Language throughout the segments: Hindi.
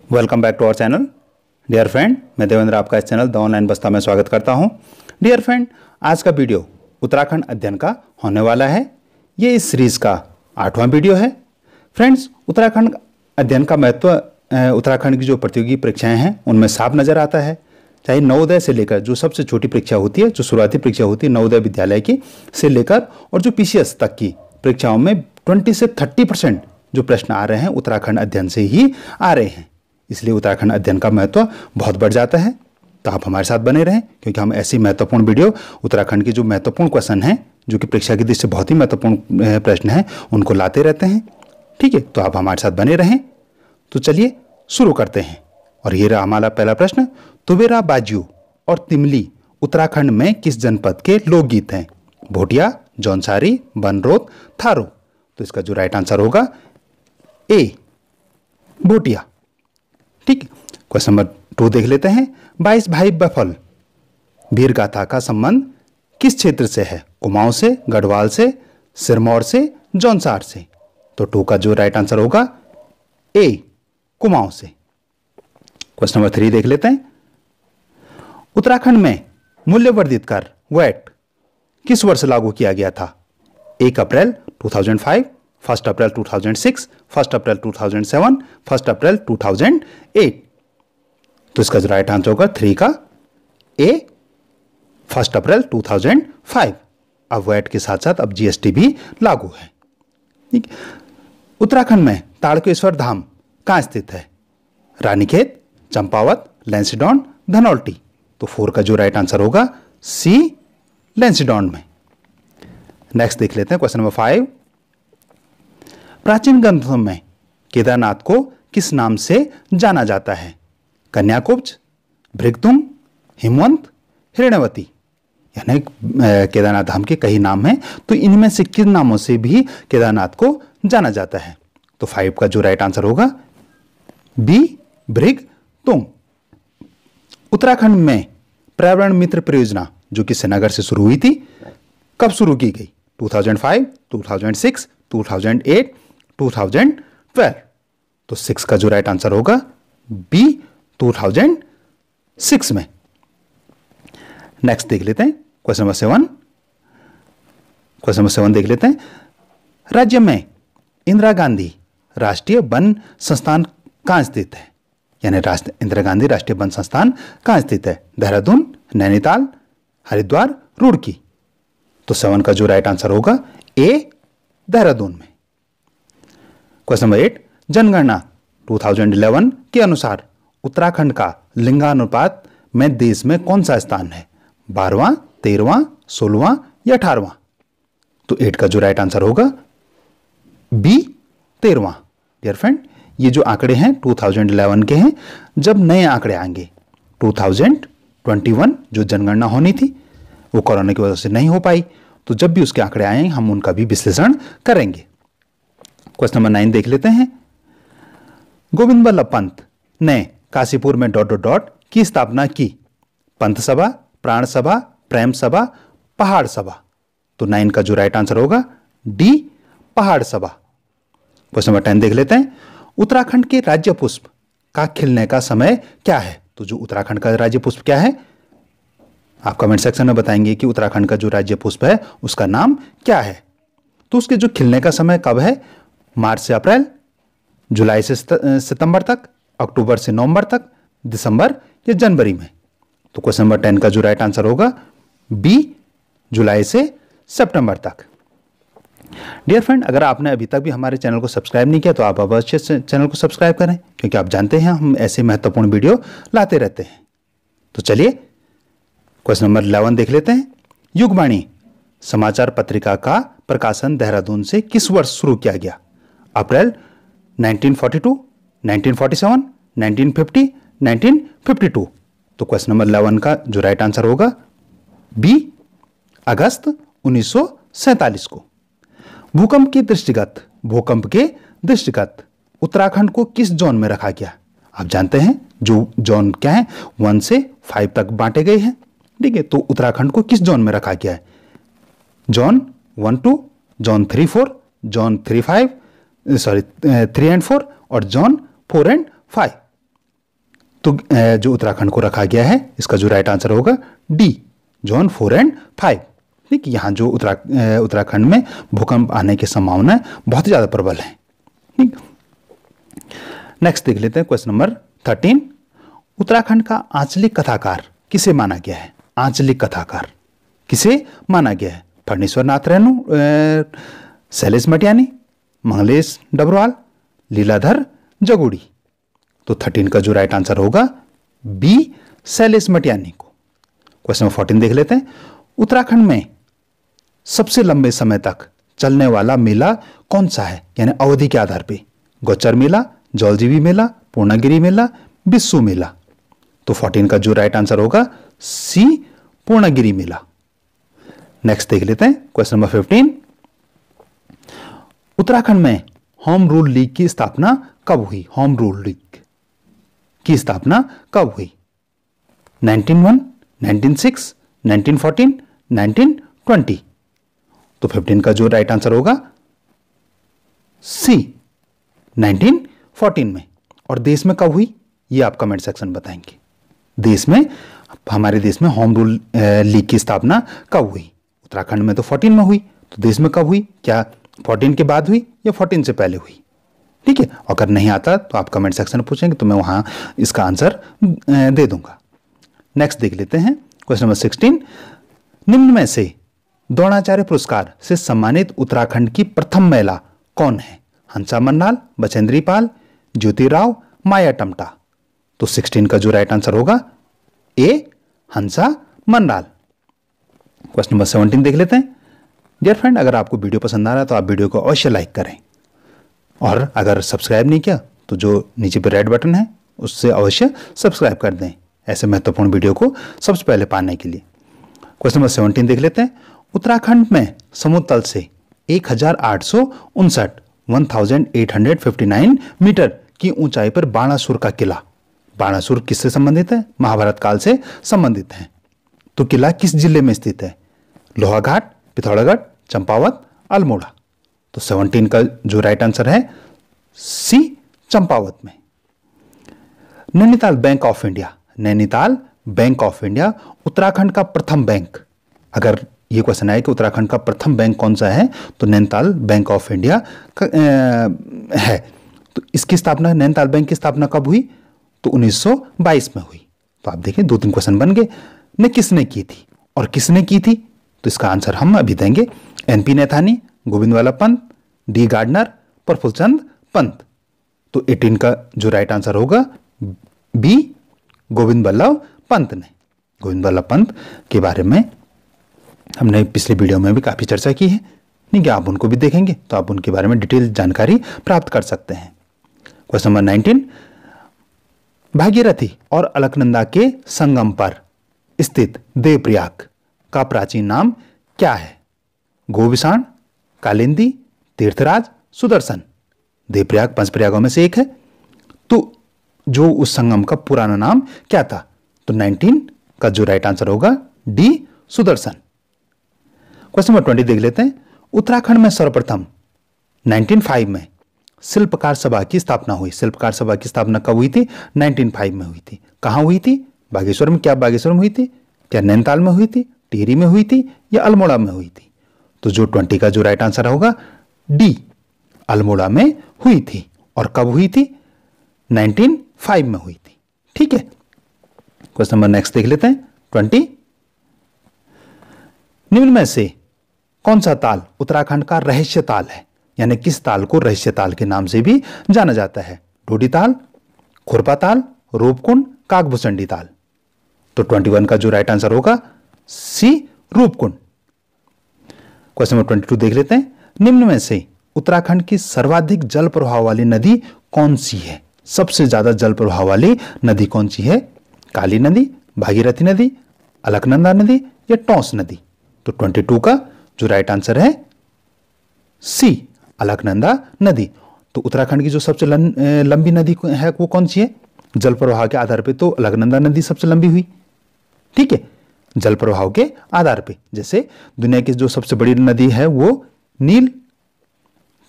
Welcome back to our channel. Dear friend, मैं देवेंद्र आपका इस चैनल द ऑनलाइन बस्ता में स्वागत करता हूं। डियर फ्रेंड, आज का वीडियो उत्तराखंड अध्ययन का होने वाला है। ये इस सीरीज़ का 8वां वीडियो है। फ्रेंड्स, उत्तराखंड अध्ययन का महत्व उत्तराखंड की जो प्रतियोगी परीक्षाएं हैं उनमें साफ नज़र आता है। चाहे नवोदय से लेकर जो सबसे छोटी परीक्षा होती है, जो शुरुआती परीक्षा होती है नवोदय विद्यालय की, से लेकर और जो पीसीएस तक की परीक्षाओं में 20 से 30% जो प्रश्न आ रहे हैं उत्तराखंड अध्ययन से ही आ रहे हैं। इसलिए उत्तराखंड अध्ययन का महत्व बहुत बढ़ जाता है। तो आप हमारे साथ बने रहें, क्योंकि हम ऐसी महत्वपूर्ण वीडियो उत्तराखंड की जो महत्वपूर्ण क्वेश्चन हैं, जो कि परीक्षा की दृष्टि से बहुत ही महत्वपूर्ण प्रश्न हैं, उनको लाते रहते हैं। ठीक है, तो आप हमारे साथ बने रहें। तो चलिए शुरू करते हैं। और ये रहा हमारा पहला प्रश्न। तुवेरा बाजू और तिमली उत्तराखंड में किस जनपद के लोकगीत हैं? भोटिया, जौनसारी, बनरोत, थारो। तो इसका जो राइट आंसर होगा ए, भोटिया। ठीक, क्वेश्चन नंबर 2 देख लेते हैं। 22 भाई बफल वीर गाथा का संबंध किस क्षेत्र से है? कुमाऊं से, गढ़वाल से, सिरमौर से, जौनसार से। तो 2 का जो राइट आंसर होगा ए, कुमाऊं से। क्वेश्चन नंबर 3 देख लेते हैं। उत्तराखंड में मूल्यवर्धित कर वैट किस वर्ष लागू किया गया था? 1 अप्रैल 2005, 1 अप्रैल 2006, 1 अप्रैल 2007, 1 अप्रैल 2008। तो इसका जो राइट आंसर होगा 3 का ए, 1 अप्रैल 2005। अब वैट के साथ साथ अब जीएसटी भी लागू है। ठीक, उत्तराखंड में ताड़केश्वर धाम कहाँ स्थित है? रानीखेत, चंपावत, लैंसडौन, धनौल्टी। तो 4 का जो राइट आंसर होगा सी, लैंसडौन में। नेक्स्ट देख लेते हैं क्वेश्चन नंबर 5। प्राचीन ग्रंथों में केदारनाथ को किस नाम से जाना जाता है? कन्याकुब्ज, भृगुतुंग, हिमवंत, हिरण्यवती। यानी केदारनाथ धाम के कई नाम हैं, तो इनमें से किन नामों से भी केदारनाथ को जाना जाता है? तो 5 का जो राइट आंसर होगा बी, भृगुतुंग। उत्तराखंड में पर्यावरण मित्र परियोजना जो कि श्रीनगर से शुरू हुई थी, कब शुरू की गई? 2005, 2006, 2008, 2012। तो 6 का जो राइट आंसर होगा बी, 2006 में। नेक्स्ट देख लेते हैं क्वेश्चन नंबर 7। क्वेश्चन नंबर 7 देख लेते हैं। राज्य में इंदिरा गांधी राष्ट्रीय वन संस्थान कहाँ स्थित है? यानी इंदिरा गांधी राष्ट्रीय वन संस्थान कहाँ स्थित है? देहरादून, नैनीताल, हरिद्वार, रुड़की। तो 7 का जो राइट आंसर होगा ए, देहरादून में। Question number 8। जनगणना 2011 के अनुसार उत्तराखंड का लिंगानुपात में देश में कौन सा स्थान है? 12वां, 13वां, 16वां या 18वां? तो 8 का जो राइट आंसर होगा बी, 13वां। डियर फ्रेंड, ये जो आंकड़े हैं 2011 के हैं। जब नए आंकड़े आएंगे 2021 जो जनगणना होनी थी वो कोरोना की वजह से नहीं हो पाई, तो जब भी उसके आंकड़े आएंगे हम उनका भी विश्लेषण करेंगे। क्वेश्चन नंबर 9 देख लेते हैं। गोविंद बल्लभ पंत ने काशीपुर में ... की स्थापना की? पंथ सभा, प्राण सभा, प्रेम सभा, पहाड़ सभा। तो 9 का जो राइट आंसर होगा डी, पहाड़ सभा। क्वेश्चन नंबर 10 देख लेते हैं। उत्तराखंड के राज्य पुष्प का खिलने का समय क्या है? तो जो उत्तराखंड का राज्य पुष्प क्या है, आप कमेंट सेक्शन में बताएंगे कि उत्तराखंड का जो राज्य पुष्प है उसका नाम क्या है। तो उसके जो खिलने का समय कब है? मार्च से अप्रैल, जुलाई से सितंबर तक, अक्टूबर से नवंबर तक, दिसंबर या जनवरी में। तो क्वेश्चन नंबर 10 का जो राइट आंसर होगा बी, जुलाई से सितंबर तक। डियर फ्रेंड, अगर आपने अभी तक भी हमारे चैनल को सब्सक्राइब नहीं किया तो आप अवश्य चैनल को सब्सक्राइब करें, क्योंकि आप जानते हैं हम ऐसे महत्वपूर्ण वीडियो लाते रहते हैं। तो चलिए क्वेश्चन नंबर 11 देख लेते हैं। युगवाणी समाचार पत्रिका का प्रकाशन देहरादून से किस वर्ष शुरू किया गया? अप्रैल 1942, 1947, 1950, 1952। तो क्वेश्चन नंबर 11 का जो राइट आंसर होगा बी, अगस्त 1947 को। भूकंप के दृष्टिगत उत्तराखंड को किस जोन में रखा गया? आप जानते हैं जो जोन क्या है, 1 से 5 तक बांटे गए हैं। ठीक है, तो उत्तराखंड को किस जोन में रखा गया है? जोन 1, 2, जोन 3, 4, जोन 3 एंड 4 और जोन 4 एंड 5। तो जो उत्तराखंड को रखा गया है, इसका जो राइट आंसर होगा डी, जोन 4 एंड 5। ठीक, यहाँ जो उत्तराखंड में भूकंप आने की संभावना बहुत ज़्यादा प्रबल है। ठीक, नेक्स्ट देख लेते हैं क्वेश्चन नंबर 13। उत्तराखंड का आंचलिक कथाकार किसे माना गया है? आंचलिक कथाकार किसे माना गया है? फणीश्वर नाथ रेणु, शैलेश मटियानी, मंगलेश डबरवाल, लीलाधर जगुड़ी। तो 13 का जो राइट आंसर होगा बी, शैलेश मटियानी को। क्वेश्चन नंबर 14 देख लेते हैं। उत्तराखंड में सबसे लंबे समय तक चलने वाला मेला कौन सा है, यानी अवधि के आधार पे? गौचर मेला, जौलजीबी मेला, पूर्णागिरि मेला, बिस्सू मेला। तो 14 का जो राइट आंसर होगा सी, पूर्णागिरि मेला। नेक्स्ट देख लेते हैं क्वेश्चन नंबर 15। उत्तराखंड में होम रूल लीग की स्थापना कब हुई? होम रूल लीग की स्थापना कब हुई? 1901, 1906, 1914, 1920। तो 15 का जो राइट आंसर होगा सी, 1914 में। और देश में कब हुई, ये आप कमेंट सेक्शन बताएंगे। देश में, हमारे देश में होम रूल लीग की स्थापना कब हुई? उत्तराखंड में तो 14 में हुई, तो देश में कब हुई? क्या 14 के बाद हुई या 14 से पहले हुई? ठीक है, अगर नहीं आता तो आप कमेंट सेक्शन में पूछेंगे तो मैं वहां इसका आंसर दे दूंगा। नेक्स्ट देख लेते हैं क्वेश्चन नंबर 16। निम्न में से द्रोणाचार्य पुरस्कार से सम्मानित उत्तराखंड की प्रथम महिला कौन है? हंसा मन्नाल, बचेंद्री पाल, ज्योति राव, माया टमटा। तो 16 का जो राइट आंसर होगा ए, हंसा मन्नाल। क्वेश्चन नंबर 17 देख लेते हैं। डियर फ्रेंड, अगर आपको वीडियो पसंद आ रहा है तो आप वीडियो को अवश्य लाइक करें, और अगर सब्सक्राइब नहीं किया तो जो नीचे पे रेड बटन है उससे अवश्य सब्सक्राइब कर दें, ऐसे महत्वपूर्ण वीडियो को सबसे पहले पाने के लिए। क्वेश्चन नंबर 17 देख लेते हैं। उत्तराखंड में समुद्र तल से 1859 मीटर की ऊंचाई पर बाणासुर का किला। बाणासुर किससे संबंधित है? महाभारत काल से संबंधित है। तो किला किस जिले में स्थित है? लोहाघाट, पिथौरागढ़, चंपावत, अल्मोड़ा। तो 17 का जो राइट आंसर है सी, चंपावत में। Nainital bank of India, Nainital bank of India Uttarakhand का प्रथम बैंक। अगर ये क्वेश्चन आए कि उत्तराखंड का प्रथम बैंक कौन सा है, तो नैनीताल बैंक ऑफ इंडिया है। तो इसकी स्थापना, नैनीताल बैंक की स्थापना कब हुई? तो 1922 में हुई। तो आप देखिए 2-3 क्वेश्चन बन गए। ने किसने की थी और किसने की थी? तो इसका आंसर हम अभी देंगे। NP Naithani, Govind Vallabh Pant, D Gardner, Prafulla Chand Pant. तो 18 का जो राइट आंसर होगा बी, गोविंद वल्लभ पंत ने। गोविंद वल्लभ पंत के बारे में हमने पिछले वीडियो में भी काफी चर्चा की है, ठीक है, आप उनको भी देखेंगे तो आप उनके बारे में डिटेल जानकारी प्राप्त कर सकते हैं। Question number 19। भागीरथी और अलकनंदा के संगम पर स्थित देवप्रयाग का प्राचीन नाम क्या है? गोविषाण, कालिंदी, तीर्थराज, सुदर्शन। देवप्रयाग पंचप्रयागों में से एक है। तो जो उस संगम का पुराना नाम क्या था? तो 19 का जो राइट आंसर होगा डी, सुदर्शन। क्वेश्चन नंबर 20 देख लेते हैं। उत्तराखंड में सर्वप्रथम 1905 में शिल्पकार सभा की स्थापना हुई। शिल्पकार सभा की स्थापना कब हुई थी? 1905 में हुई थी। कहां हुई थी? बागेश्वर में। क्या बागेश्वर में हुई थी? क्या नैनीताल में हुई थी? टिहरी में हुई थी या अल्मोड़ा में हुई थी? तो जो 20 का जो राइट आंसर होगा डी, अल्मोड़ा में हुई थी। और कब हुई थी? 1905 में हुई थी। ठीक है, क्वेश्चन नंबर नेक्स्ट देख लेते हैं 20। निम्न में से कौन सा ताल उत्तराखंड का रहस्य ताल है, यानी किस ताल को रहस्य ताल के नाम से भी जाना जाता है? ढूढ़ी ताल, खुरपा ताल, रूपकुंड, काकभूचंडी ताल। तो 21 का जो राइट आंसर होगा सी, रूपकुंड। क्वेश्चन नंबर 22 देख लेते हैं। निम्न में से उत्तराखंड की सर्वाधिक जल प्रवाह वाली नदी कौन सी है? सबसे ज्यादा जल प्रवाह वाली नदी कौन सी है? काली नदी, भागीरथी नदी, अलकनंदा नदी या टॉस नदी। तो 22 का जो राइट आंसर है सी, अलकनंदा नदी। तो उत्तराखंड की जो सबसे लंबी नदी है वो कौन सी है? जल प्रवाह के आधार पे तो अलकनंदा नदी सबसे लंबी हुई। ठीक है, जल प्रवाह के आधार पे, जैसे दुनिया की जो सबसे बड़ी नदी है वो नील,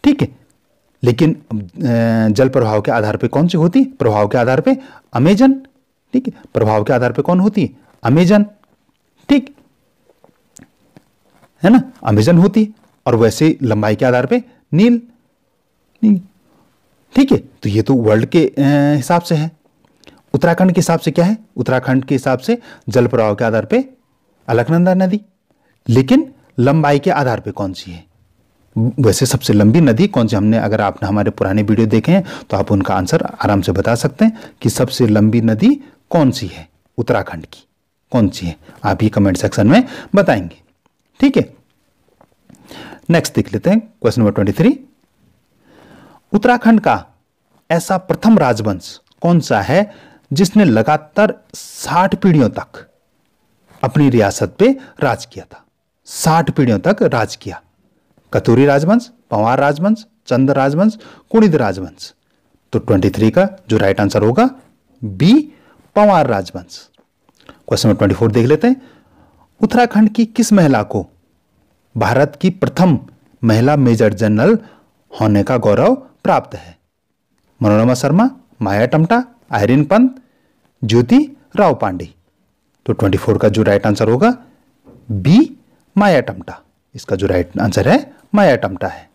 ठीक है, लेकिन जल प्रवाह के आधार पे कौन सी होती? प्रवाह के आधार पे अमेजन, ठीक है, प्रभाव के आधार पे कौन होती है? अमेजन, ठीक है ना, अमेजन होती है। और वैसे लंबाई के आधार पे नील, ठीक है। तो ये तो वर्ल्ड के हिसाब से है। उत्तराखंड के हिसाब से क्या है? उत्तराखंड के हिसाब से जल प्रवाह के आधार पे अलकनंदा नदी। लेकिन लंबाई के आधार पे कौन सी है? वैसे सबसे लंबी नदी कौन सी? हमने, अगर आपने हमारे पुराने वीडियो देखे हैं तो आप उनका आंसर आराम से बता सकते हैं कि सबसे लंबी नदी कौन सी है उत्तराखंड की, कौन सी है? आप ही कमेंट सेक्शन में बताएंगे, ठीक है। नेक्स्ट देख लेते हैं क्वेश्चन नंबर 23। उत्तराखंड का ऐसा प्रथम राजवंश कौन सा है जिसने लगातार 60 पीढ़ियों तक अपनी रियासत पे राज किया था? 60 पीढ़ियों तक राज किया। कतूरी राजवंश, पंवार राजवंश, चंद राजवंश, कुणिद राजवंश। तो 23 का जो राइट आंसर होगा बी, पंवार राजवंश। क्वेश्चन नंबर 24 देख लेते हैं। उत्तराखंड की किस महिला को भारत की प्रथम महिला मेजर जनरल होने का गौरव प्राप्त है? मनोरमा शर्मा, माया टम्टा, आइरिन पंत, ज्योति राव पांडे। तो 24 का जो राइट आंसर होगा बी, माया टम्टा। इसका जो राइट आंसर है माया टम्टा है।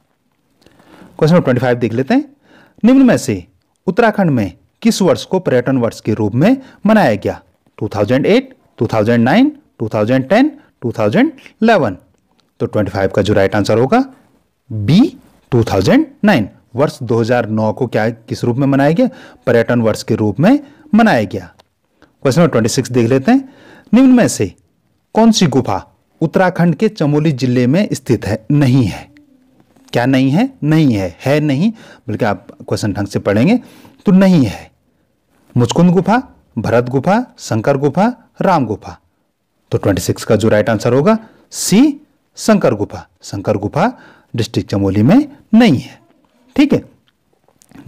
क्वेश्चन नंबर 25 देख लेते हैं। निम्न में से उत्तराखंड में किस वर्ष को पर्यटन वर्ष के रूप में मनाया गया? 2008, 2009, 2010, 2011। तो 25 का जो राइट आंसर होगा बी, 2009। वर्ष 2009 को क्या, किस रूप में मनाया गया? पर्यटन वर्ष के रूप में मनाया गया। क्वेश्चन नंबर 26 देख लेते हैं। निम्न में से कौन सी गुफा उत्तराखंड के चमोली जिले में स्थित है? नहीं है। क्या नहीं है? नहीं है नहीं, बल्कि आप क्वेश्चन ढंग से पढ़ेंगे तो नहीं है। मुचकुंद गुफा, भरत गुफा, शंकर गुफा, राम गुफा। तो 26 का जो राइट आंसर होगा सी, शंकर गुफा। शंकर गुफा डिस्ट्रिक्ट चमोली में नहीं है, ठीक है।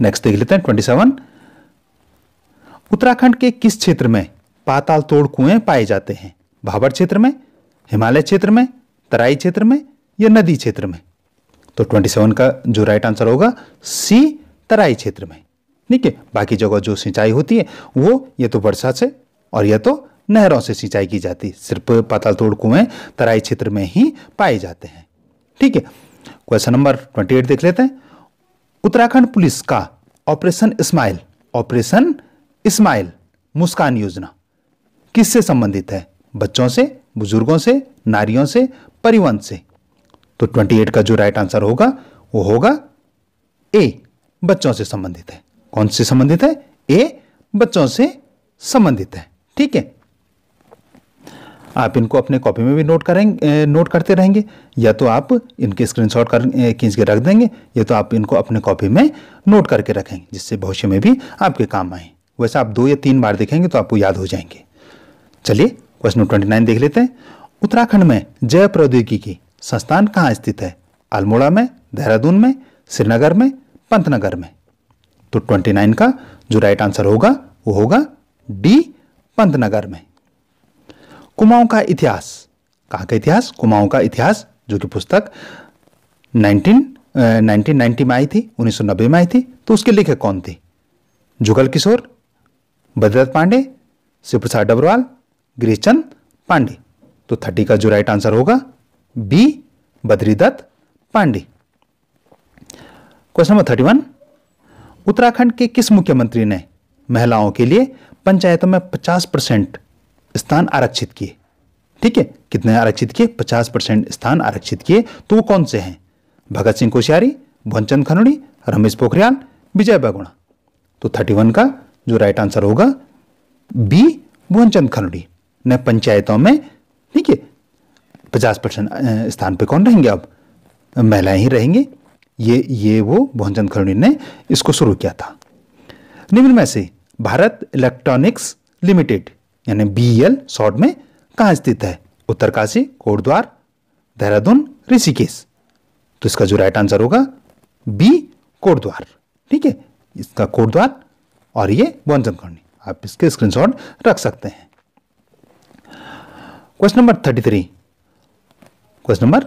नेक्स्ट देख लेते हैं 27। उत्तराखंड के किस क्षेत्र में पाताल तोड़ कुएं पाए जाते हैं? भाबर क्षेत्र में, हिमालय क्षेत्र में, तराई क्षेत्र में या नदी क्षेत्र में? तो 27 का जो राइट आंसर होगा सी, तराई क्षेत्र में, ठीक है। बाकी जगह जो सिंचाई होती है वो ये तो वर्षा से और यह तो नहरों से सिंचाई की जाती है। सिर्फ पाताल तोड़ कुएं तराई क्षेत्र में ही पाए जाते हैं, ठीक है। क्वेश्चन नंबर 28 देख लेते हैं। उत्तराखंड पुलिस का ऑपरेशन इस्माइल मुस्कान योजना किससे संबंधित है? बच्चों से, बुजुर्गों से, नारियों से, परिवहन से? तो 28 का जो राइट आंसर होगा वो होगा ए, बच्चों से संबंधित है। कौन से संबंधित है? ए, बच्चों से संबंधित है, ठीक है। आप इनको अपने कॉपी में भी नोट करते रहेंगे, या तो आप इनके स्क्रीनशॉट खींच के रख देंगे, या तो आप इनको अपने कॉपी में नोट करके रखेंगे, जिससे भविष्य में भी आपके काम आए। वैसे आप 2 या 3 बार देखेंगे तो आपको याद हो जाएंगे। चलिए क्वेश्चन 29 देख लेते हैं। उत्तराखंड में जैव प्रौद्योगिकी संस्थान कहाँ स्थित है? अल्मोड़ा में, देहरादून में, श्रीनगर में, पंतनगर में? तो 29 का जो राइट आंसर होगा वो होगा डी, पंतनगर में। कुमाऊं का इतिहास, कहाँ का इतिहास? कुमाऊं का इतिहास, जो कि पुस्तक 1990 में आई थी, 1990 में आई थी। तो उसके लेखक कौन थे? जुगल किशोर, बद्रीदत्त पांडे, शिव प्रसाद डबरवाल, गिरीशचंद पांडे? तो 30 का जो राइट आंसर होगा B, Badridutt Pande. Question number 31। Uttarakhand के किस मुख्यमंत्री ने महिलाओं के लिए पंचायतों में 50% स्थान आरक्षित किए? ठीक है, कितने आरक्षित किए? 50% स्थान आरक्षित किए। तो वो कौन से हैं? भगत सिंह कोश्यारी, भुवनचंद खनुड़ी, रमेश पोखरियाल, विजय बहुगुणा? तो 31 का जो राइट आंसर होगा बी, भुवनचंद खनुड़ी ने पंचायतों में, ठीक है, 50% स्थान पे कौन रहेंगे? अब महिलाएं ही रहेंगी। ये वो भुवनचंद खनुड़ी ने इसको शुरू किया था। निम्न में से भारत इलेक्ट्रॉनिक्स लिमिटेड यानी BEL शॉर्ट में कहाँ स्थित है? उत्तरकाशी, कोटद्वार, देहरादून, ऋषिकेश? तो इसका जो राइट आंसर होगा बी, कोटद्वार, ठीक है। इसका कोटद्वार और ये भुवनचंद खनुड़ी, आप इसके स्क्रीनशॉट रख सकते हैं। Question number 33। Question number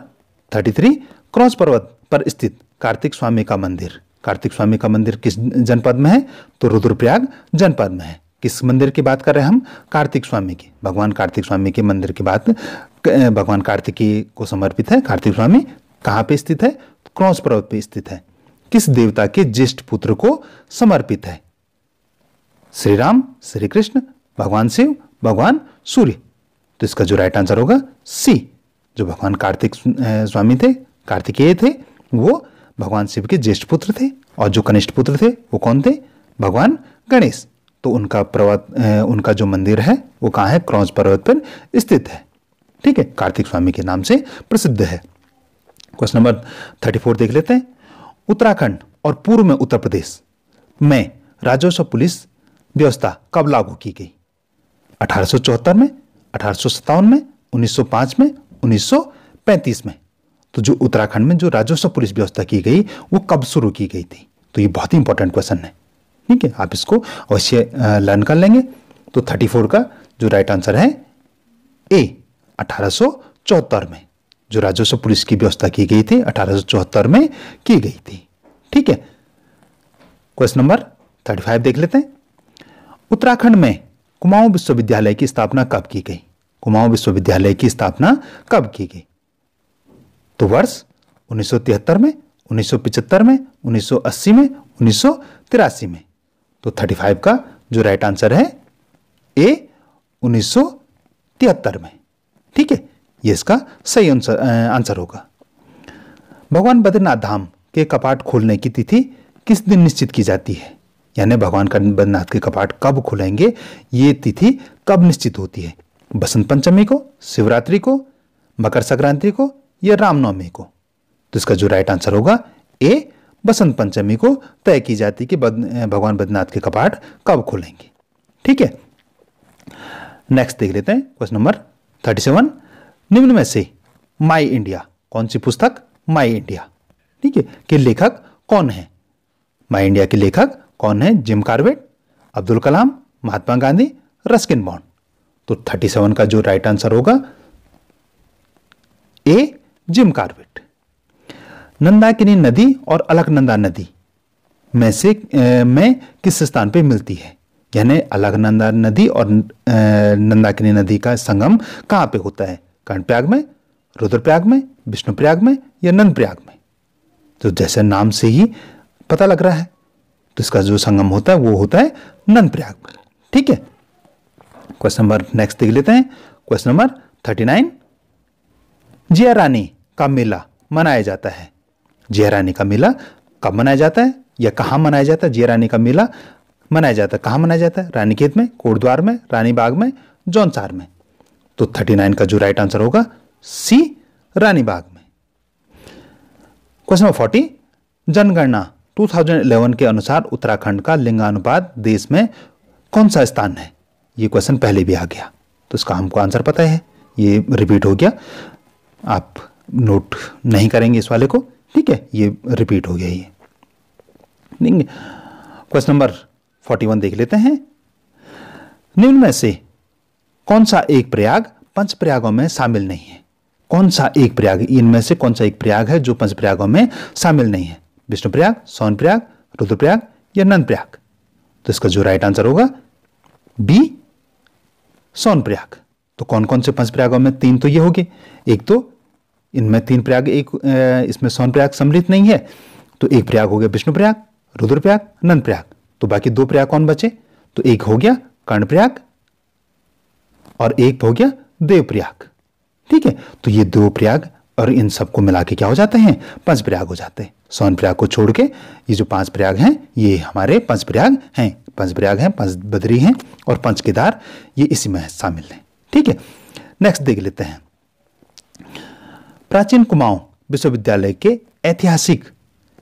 33। Cross पर्वत पर स्थित कार्तिक स्वामी का मंदिर, कार्तिक स्वामी का मंदिर किस जनपद में है? तो रुद्रप्रयाग जनपद में है। किस मंदिर की बात कर रहे हैं हम? कार्तिक स्वामी की, भगवान कार्तिक स्वामी के मंदिर की बात, भगवान कार्तिकेय को समर्पित है। कार्तिक स्वामी कहाँ पे स्थित है? क्रॉस पर्वत पे स्थित है। किस देवता के ज्येष्ठ पुत्र को समर्पित है? श्री राम, श्री कृष्ण, भगवान शिव, भगवान सूर्य। तो इसका जो राइट आंसर होगा सी, जो भगवान कार्तिक स्वामी थे, कार्तिकेय थे, वो भगवान शिव के ज्येष्ठ पुत्र थे, और जो कनिष्ठ पुत्र थे वो कौन थे? भगवान गणेश। तो उनका जो मंदिर है वो कहाँ है? क्रॉस पर्वत पर स्थित है। ठीक है, कार्तिक स्वामी के नाम से प्रसिद्ध है। क्वेश्चन नंबर 34 देख लेते हैं। उत्तराखंड और पूर्व में उत्तर प्रदेश में राजस्व पुलिस व्यवस्था कब लागू की गई? 1874 में, 1857 में, 1905 में, 1935 में। तो जो उत्तराखंड में जो राजस्व पुलिस व्यवस्था की गई वो कब शुरू की गई थी? तो ये बहुत ही इंपॉर्टेंट क्वेश्चन है। ठीक है, आप इसको अवश्य लर्न कर लेंगे। तो 34 का जो राइट आंसर है ए, 1874 में जो राजस्व पुलिस की व्यवस्था की गई थी 1874 में की गई थी। ठीक है, क्वेश्चन नंबर 35 देख लेते हैं। उत्तराखंड में कुमाऊं विश्वविद्यालय की स्थापना कब की गई? कुमाऊं विश्वविद्यालय की स्थापना कब की गई? तो वर्ष 1973 में, 1975 में, 1980 में, 1983 में। तो 35 का जो राइट आंसर है ए, 1973 में। ठीक है, ये इसका सही आंसर होगा। भगवान बद्रीनाथ धाम के कपाट खोलने की तिथि किस दिन निश्चित की जाती है? यानी भगवान बद्रीनाथ के कपाट कब खुलेंगे, ये तिथि कब निश्चित होती है? बसंत पंचमी को, शिवरात्रि को, मकर संक्रांति को, या रामनवमी को? तो इसका जो राइट आंसर होगा ए, बसंत पंचमी को तय की जाती है कि भगवान बद्रीनाथ के कपाट कब खुलेंगे। ठीक है, नेक्स्ट देख लेते हैं क्वेश्चन नंबर 37। निम्न में से माई इंडिया, कौन सी पुस्तक? माई इंडिया, ठीक है, के लेखक कौन है? माई इंडिया के लेखक कौन है? Jim Corbett, Abdul Kalam, Mahatma Gandhi, Ruskin bond. तो 37 का जो राइट आंसर होगा ए, जिम कार्बेट। नंदाकिनी नदी और अलकनंदा नदी में किस स्थान पे मिलती है? यानी अलकनंदा नदी और नंदाकिनी नदी का संगम कहां पे होता है? कर्णप्रयाग में, रुद्रप्रयाग में, विष्णुप्रयाग में, या नंदप्रयाग में? तो जैसे नाम से ही पता लग रहा है, तो इसका जो संगम होता है वो होता है नंदप्रयाग में। ठीक है, क्वेश्चन नंबर नेक्स्ट देख लेते हैं। Question number 39। जिया रानी का मेला मनाया जाता है। जिया रानी का मेला कब मनाया जाता है या कहां मनाया जाता है? जिया रानी का मेला मनाया जाता है, कहां मनाया जाता है? रानीखेत में, कोटद्वार में, रानीबाग में, जौनसार में। तो 39 का जो राइट आंसर होगा सी, रानीबाग में। Question number 40। जनगणना 2011 के अनुसार उत्तराखंड का लिंगानुपात देश में कौन सा स्थान है? ये क्वेश्चन पहले भी आ गया, तो इसका हमको आंसर पता है, ये रिपीट हो गया। आप नोट नहीं करेंगे इस वाले को, ठीक है, ये रिपीट हो गया ये। क्वेश्चन नंबर 41 देख लेते हैं। निम्न में से कौन सा एक प्रयाग पंच प्रयागों में शामिल नहीं है? कौन सा एक प्रयाग, इनमें से कौन सा एक प्रयाग है जो पंच प्रयागों में शामिल नहीं है? विष्णुप्रयाग, सोनप्रयाग, रुद्रप्रयाग, या नंदप्रयाग? तो इसका जो राइट आंसर होगा बी, सोनप्रयाग। तो कौन कौन से पंच प्रयागों में? 3 तो ये हो गए, एक तो इनमें 3 प्रयाग, एक इसमें सोनप्रयाग सम्मिलित नहीं है, तो एक प्रयाग हो गया विष्णुप्रयाग, रुद्रप्रयाग, नंदप्रयाग। तो बाकी 2 प्रयाग कौन बचे? तो एक हो गया कर्णप्रयाग और एक हो गया देवप्रयाग। ठीक है, तो ये 2 प्रयाग और इन सबको मिला के क्या हो जाते हैं? पंच प्रयाग हो जाते हैं। सोनप्रयाग को छोड़ के ये जो 5 प्रयाग हैं ये हमारे पंच प्रयाग हैं। पंच प्रयाग हैं, पंच बद्री हैं और पंच केदार, ये इसी में शामिल हैं। ठीक है, नेक्स्ट देख लेते हैं। प्राचीन कुमाऊं विश्वविद्यालय के ऐतिहासिक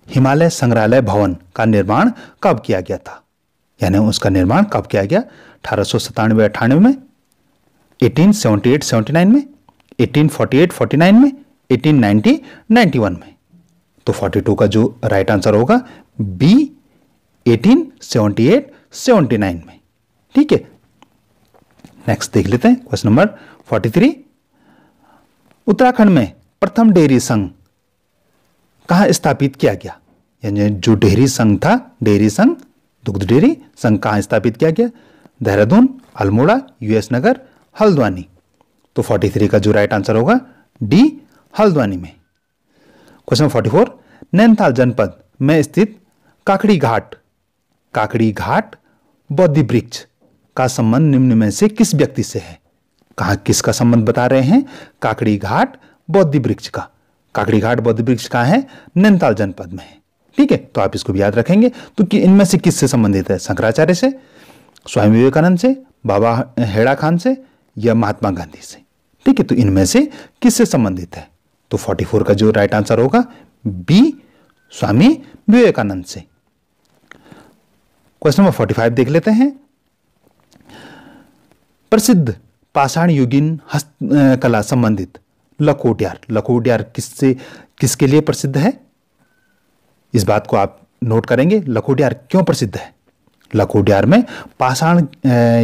हिमालय संग्रहालय भवन का निर्माण कब किया गया था? यानी उसका निर्माण कब किया गया? 1897-98 में, 1878-79 में, 1848-49 में, 1890-91 में। तो 42 का जो राइट आंसर होगा बी, 1878-79 में। ठीक है, नेक्स्ट देख लेते हैं क्वेश्चन नंबर 43। उत्तराखंड में प्रथम डेयरी संघ कहां स्थापित किया गया? यानी जो डेयरी संघ था, डेयरी संघ, दुग्ध डेयरी संघ कहां स्थापित किया गया? देहरादून, अल्मोड़ा, यूएस नगर, हल्द्वानी। तो 43 का जो राइट आंसर होगा डी, हल्द्वानी में। क्वेश्चन 44, नैनीताल जनपद में स्थित काकड़ी घाट बोधि वृक्ष का संबंध निम्न में से किस व्यक्ति से है? कहा किसका संबंध बता रहे हैं? काकड़ी घाट बोधि वृक्ष का। काकड़ी घाट बोधि वृक्ष कहाँ है? नैनीताल जनपद में है। ठीक है, तो आप इसको भी याद रखेंगे। तो कि इनमें से किससे संबंधित है? शंकराचार्य से, स्वामी विवेकानंद से, बाबा हेड़ा खान से या महात्मा गांधी से? ठीक है, तो इनमें से किससे संबंधित है? तो 44 का जो राइट आंसर होगा बी, स्वामी विवेकानंद से। क्वेश्चन नंबर 45 देख लेते हैं। प्रसिद्ध पाषाण युगीन हस्तकला संबंधित लखोटियार किसके लिए प्रसिद्ध है? इस बात को आप नोट करेंगे। लखोटियार क्यों प्रसिद्ध है? लखोटियार में पाषाण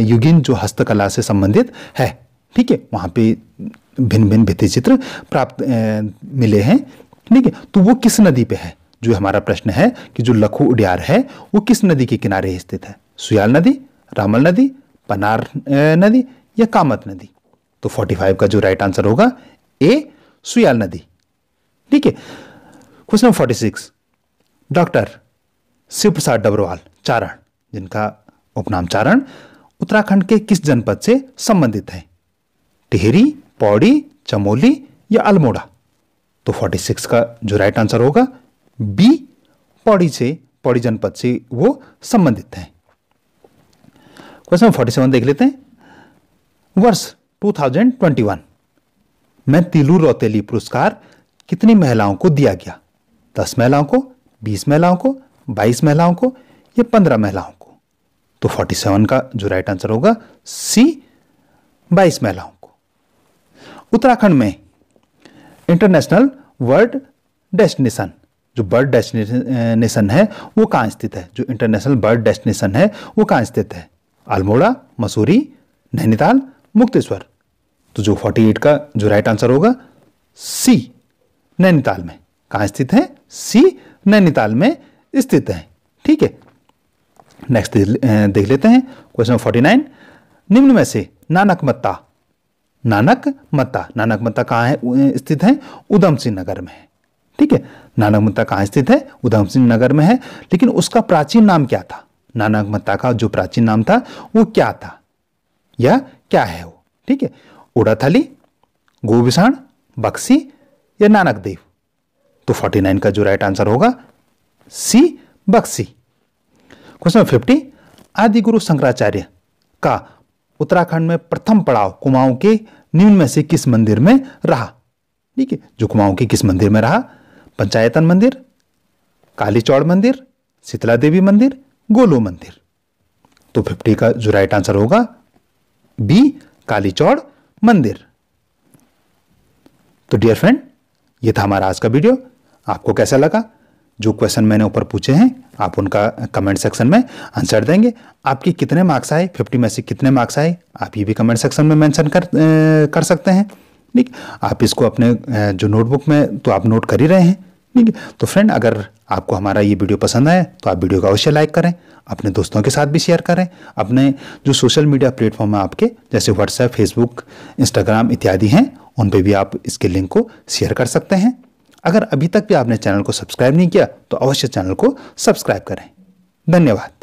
युगीन जो हस्तकला से संबंधित है। ठीक है, वहां पे भिन्न भिन्न भित्ति चित्र प्राप्त मिले हैं। ठीक है, तो वो किस नदी पे है? जो हमारा प्रश्न है कि जो लखो उडियार है वो किस नदी के किनारे स्थित है? सुयाल नदी, रामल नदी, पनार नदी या कामत नदी? तो 45 का जो राइट आंसर होगा ए, सुयाल नदी। ठीक है, क्वेश्चन नंबर 46, डॉक्टर शिव प्रसाद डबरवाल चारण, जिनका उपनाम चारण, उत्तराखंड के किस जनपद से संबंधित है? टिहरी, पौड़ी, चमोली या अल्मोड़ा? तो 46 का जो राइट आंसर होगा बी, पौड़ी जनपद से वो संबंधित है। क्वेश्चन 47 देख लेते हैं। वर्ष 2021 में तिलू रौतेली पुरस्कार कितनी महिलाओं को दिया गया? 10 महिलाओं को, 20 महिलाओं को, 22 महिलाओं को या 15 महिलाओं को? तो 47 का जो राइट आंसर होगा सी, 22 महिलाओं को। उत्तराखंड में इंटरनेशनल बर्ड डेस्टिनेशन, जो बर्ड डेस्टिनेशन है वो कहाँ स्थित है? जो इंटरनेशनल बर्ड डेस्टिनेशन है वो कहाँ स्थित है? अल्मोड़ा, मसूरी, नैनीताल, मुक्तेश्वर? तो जो 48 का जो राइट आंसर होगा सी, नैनीताल में। कहाँ स्थित है? सी, नैनीताल में स्थित है। ठीक है, नेक्स्ट देख लेते हैं। क्वेश्चन 49, निम्न में से नानक मत्ता कहाँ है स्थित है? उधम सिंह नगर में है। ठीक है, नानक मत्ता कहाँ स्थित है? उधम सिंह नगर में है। लेकिन उसका प्राचीन नाम क्या था? नानक मत्ता का जो प्राचीन नाम था वो क्या था या क्या है वो? ठीक है, उड़ाथली, गोविसाण, बक्सी या नानक देव? तो 49 का जो राइट आंसर होगा सी, बक्सी। क्वेश्चन 50, आदि गुरु शंकराचार्य का उत्तराखंड में प्रथम पड़ाव कुमाऊं के निम्न में से किस मंदिर में रहा? ठीक है, जो कुमाऊं के किस मंदिर में रहा? पंचायतन मंदिर, काली चौड़ मंदिर, शीतला देवी मंदिर, गोलू मंदिर? तो 50 का जो राइट आंसर होगा बी, काली चौड़ मंदिर। तो डियर फ्रेंड, ये था हमारा आज का वीडियो। आपको कैसा लगा? जो क्वेश्चन मैंने ऊपर पूछे हैं आप उनका कमेंट सेक्शन में आंसर देंगे। आपके कितने मार्क्स आए, 50 में से कितने मार्क्स आए, आप ये भी कमेंट सेक्शन में मेंशन कर सकते हैं। ठीक, आप इसको अपने जो नोटबुक में तो आप नोट कर ही रहे हैं। ठीक है, तो फ्रेंड, अगर आपको हमारा ये वीडियो पसंद आए तो आप वीडियो को अवश्य लाइक करें, अपने दोस्तों के साथ भी शेयर करें। अपने जो सोशल मीडिया प्लेटफॉर्म है आपके, जैसे व्हाट्सएप, फेसबुक, इंस्टाग्राम इत्यादि हैं, उन पे भी आप इसके लिंक को शेयर कर सकते हैं। अगर अभी तक भी आपने चैनल को सब्सक्राइब नहीं किया तो अवश्य चैनल को सब्सक्राइब करें। धन्यवाद।